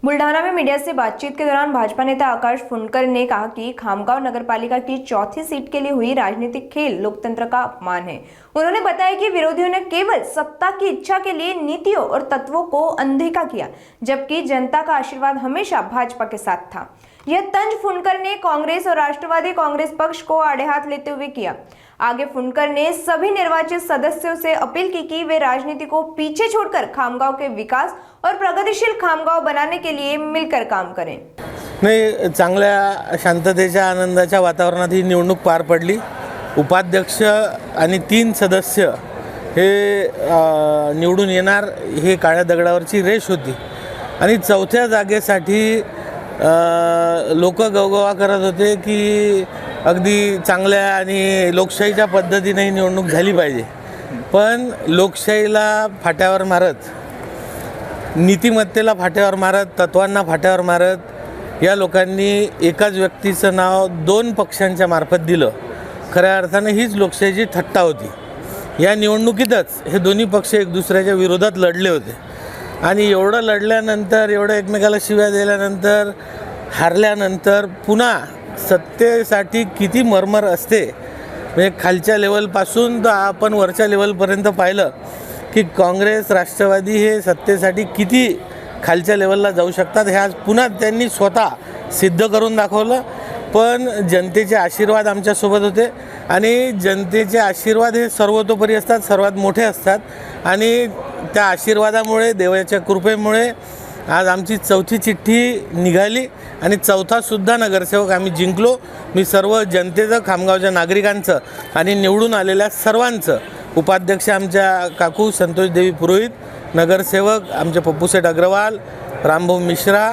बुल्ढाना में मीडिया से बातचीत के दौरान भाजपा नेता आकाश फुंडकर ने कहा कि खामगांव नगर पालिका की चौथी सीट के लिए हुई राजनीतिक खेल लोकतंत्र का अपमान है। उन्होंने बताया कि विरोधियों ने केवल सत्ता की इच्छा के लिए नीतियों और तत्वों को अनदेखा किया, जबकि जनता का आशीर्वाद हमेशा भाजपा के साथ था। यह तंज फुंडकर ने कांग्रेस और राष्ट्रवादी कांग्रेस पक्ष को आड़े हाथ लेते हुए किया। आगे फुंडकर ने सभी निर्वाचित सदस्यों से अपील की कि वे राजनीति को पीछे छोड़कर खामगांव के विकास और प्रगतिशील खामगांव बनाने के लिए मिलकर काम करें। नाही, चांगल्या शांततेच्या आनंदाच्या वातावरणात ही निवडणूक पार पडली। उपाध्यक्ष आणि 3 सदस्य हे निवडून येणार हे काळ्या दगडावरची रेष होती आणि चौथ्या जागेसाठी लोक गवगवा करत होते की अगदी चांगल्या आणि लोकशाहीच्या पद्धतीने ही निवडणूक झाली पाहिजे। पण लोकशाहीला फाट्यावर मारत, नीतिमत्तेला फाट्यावर मारत, तत्वांना फाट्यावर मारत या लोकांनी एकाच व्यक्तीचं नाव 2 पक्षांच्या मार्फत दिलं। खऱ्या अर्थाने हीच लोकशाहीची थट्टा होती। या निवडणुकीतच हे दोन्ही पक्ष एक दुसऱ्याच्या विरोधात लढले होते आणि एवढं लढल्यानंतर, एवढं एकमेकाला शिव्या दिल्यानंतर, हारल्यानंतर पुन्हा सत्तेसाठी किती मरमर असते। म्हणजे खालच्या लेवलपासून तर आपण वरच्या लेवलपर्यंत पाहिलं की काँग्रेस राष्ट्रवादी हे सत्तेसाठी किती खालच्या लेवलला जाऊ शकतात हे आज पुन्हा त्यांनी स्वतः सिद्ध करून दाखवलं। पण जनतेचे आशीर्वाद आमच्यासोबत होते आणि जनतेचे आशीर्वाद हे सर्वतोपरी असतात, सर्वात मोठे असतात आणि त्या आशीर्वादामुळे, देवाच्या कृपेमुळे आज आमची चौथी चिठ्ठी निघाली आणि चौथासुद्धा नगरसेवक आम्ही जिंकलो। मी सर्व जनतेचं, खामगावच्या नागरिकांचं आणि निवडून आलेल्या सर्वांचं, उपाध्यक्ष आमच्या काकू संतोष देवी पुरोहित, नगरसेवक आमचे पप्पूसेठ अग्रवाल, रामभाऊ मिश्रा,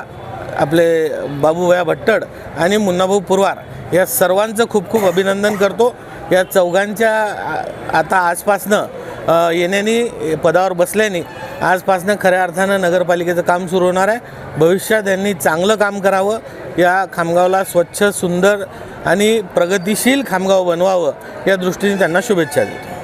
आपले बाबूभया भट्टड आणि मुन्नाभाऊ पुरवार या सर्वांचं खूप खूप अभिनंदन करतो। या चौघांच्या आता आजपासनं येण्यानी, पदावर बसल्याने आजपासनं खऱ्या अर्थानं नगरपालिकेचं काम सुरू होणार आहे। भविष्यात यांनी चांगलं काम करावं, या खामगावला स्वच्छ, सुंदर आणि प्रगतिशील खामगाव बनवावं या दृष्टीने त्यांना शुभेच्छा देतो।